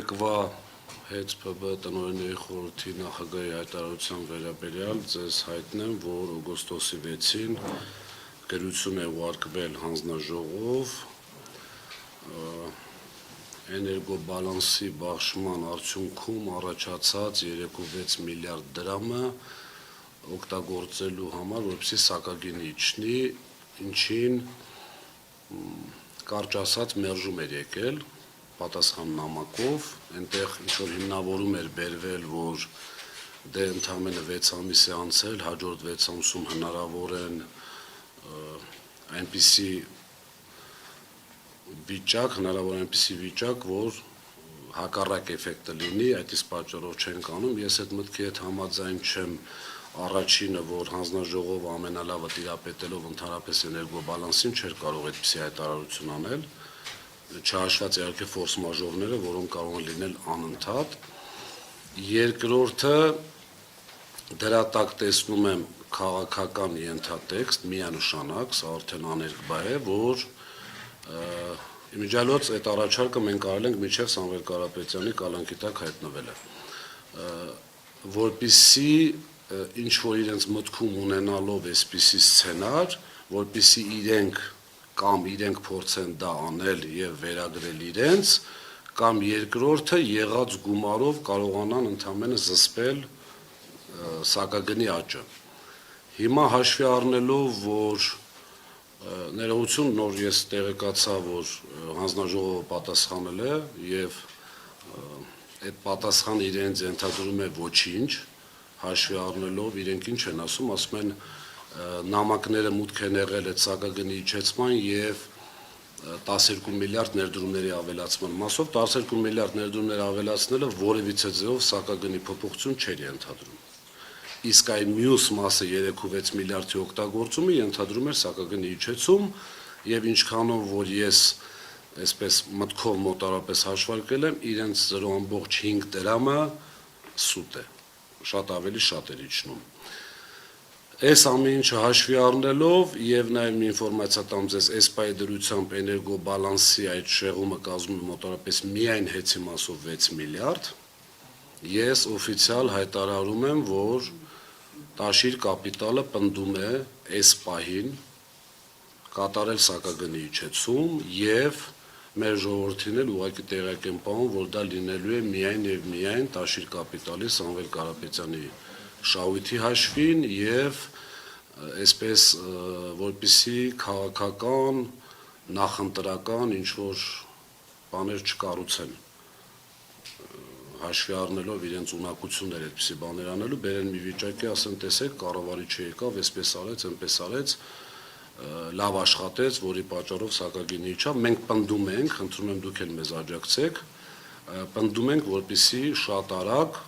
Երեկվա հետ ՊԲ տնօրենների խորհրդի նախագահի հայտարարության վերաբերյալ ձեզ հայտնեմ, որ օգոստոսի 6-ին գրություն է ուղարկվել հանձնաժողով էներգոբալանսի բաշխման արդյունքում առաջացած 3.6 միլիարդ դրամը օգտագործելու համար, որպեսզի սակագինի իջնի, ինչին կարճ ասած մերժում էր եկել պատասխան նամակով, այնտեղ ինչ-որ հիմնավորում էր բերվել, որ դե ընդամենը 6 ամիս է անցել, հաջորդ 6 ամսում հնարավոր են այնպիսի վիճակ, որ հակառակ էֆեկտը լինի, այդ իսկ պատճառով չենք անում, ես այդ մտքի հետ համաձայն չեմ առաջինը, որ հանձնաժողովը ամենալավը տիրապետելով ընդհանրապես էներգոբալանսին չէր կարող այդպիսի հայտարարություն անել, չհաշված իհարկե ֆորս մաժորները, որոնք կարող են լինել անընդհատ։ Երկրորդը դրա տակ տեսնում եմ քաղաքական ենթատեքստ, միանշանակ, սա արդեն աներկբա է, որ իմիջիալոց այդ առաջարկը մենք արել ենք մինչև Սամվել Կարապետյանի կալանքի տակ հայտնվելը, որպեսզի ինչ-որ իրենց մտքում ունենալով այսպիսի սցենար, որպեսզի իրենք փորձեն դա անել և վերագրել իրենց, կամ երկրորդը եղած գումարով կարողանան ընդամենը զսպել սակագնի աճը։ Հիմա հաշվի առնելով, որ ներողություն, նոր ես տեղեկացա, որ հանձնաժողովը պատասխանել է և այդ պատասխանը իրենց ենթադրում է ոչինչ, հաշվի առնելով իրենք ինչ են ասում են նամակները մուտք են եղել այդ սակագնի իջեցման և 12 միլիարդ ներդրումների ավելացման մասով, 12 միլիարդ ներդրումների ավելացնելը որևիցե ձևով սակագնի փոփոխություն չէր ենթադրում։ Իսկ այն մյուս մասը 3.6 միլիարդի օգտագործումը ենթադրում էր սակագնի իջեցում և ինչքանով որ ես այսպես մտքով մոտարապես հաշվարկել եմ, իրենց 0.5 դրամը սուտ է, շատ ավելի շատ էր իջնում։ Այս ամեն ինչը հաշվի առնելով և նաև մի ինֆորմացիա տամ ձեզ, ESPA-ի դրությամբ էներգոբալանսի այդ շեղումը կազմում է մոտարապես միայն հեծի մասով 6 միլիարդ, ես օֆիցիալ հայտարարում եմ, որ Տաշիր կապիտալը պնդում է այս պահին կատարել սակագնի իջեցում և մեր ժողովրդին էլ ուղղակի տեղյակ եմ պահում, որ դա լինելու է միայն և միայն Տաշիր կապիտալի Սամվել Կարապետյանի շահույթի հաշվին և այսպես որպեսզի քաղաքական, նախընտրական ինչ-որ բաներ չկառուցեն, հաշվի առնելով իրենց ունակությունները այդպիսի բաներ անելու, բերեն մի վիճակի, ասեն տեսեք, կառավարիչը եկավ, այսպես արեց, այնպես արեց, լավ աշխատեց, որի պատճառով սակագինը իջավ, մենք պնդում ենք, խնդրում եմ դուք էլ մեզ աջակցեք, պնդում ենք, որպեսզի շատ արագ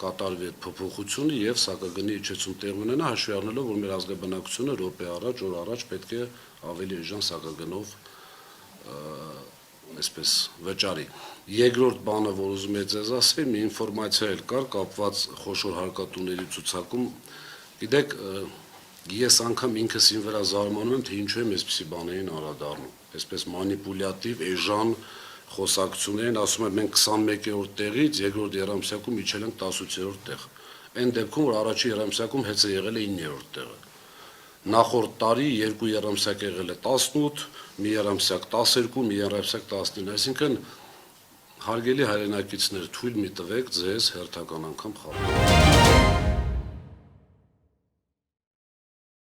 կատարվի այդ փոփոխությունը և սակագնի իջեցում տեղի ունենա, հաշվի առնելով, որ մեր ազգաբնակությունը րոպե առաջ, օր առաջ պետք է ավելի էժան սակագնով այսպես վճարի։ Երկրորդ բանը, որ ուզում եմ ձեզ ասել, մի ինֆորմացիա էլ կար կապված խոշոր հարկատուների ցուցակում, գիտեք, ես անգամ ինքս իմ վրա զարմանում եմ, թե ինչու եմ այսպիսի բաներին անդրադառնում, այսպես մանիպուլյատիվ, էժան խոսակցություններին, ասում եմ մենք 21-րդ տեղից երկրորդ եռամսյակում իջել ենք 18-րդ տեղ, այն դեպքում, որ առաջի եռամսյակում հեծը եղել է 9-րդ տեղը։ Նախորդ տարի 2 եռամսյակ եղել է 18, մի եռամսյակ 12, մի եռամսյակ 19, այսինքն հարգելի հայրենակիցներ, թույլ մի տվեք ձեզ հերթական անգամ խաբել։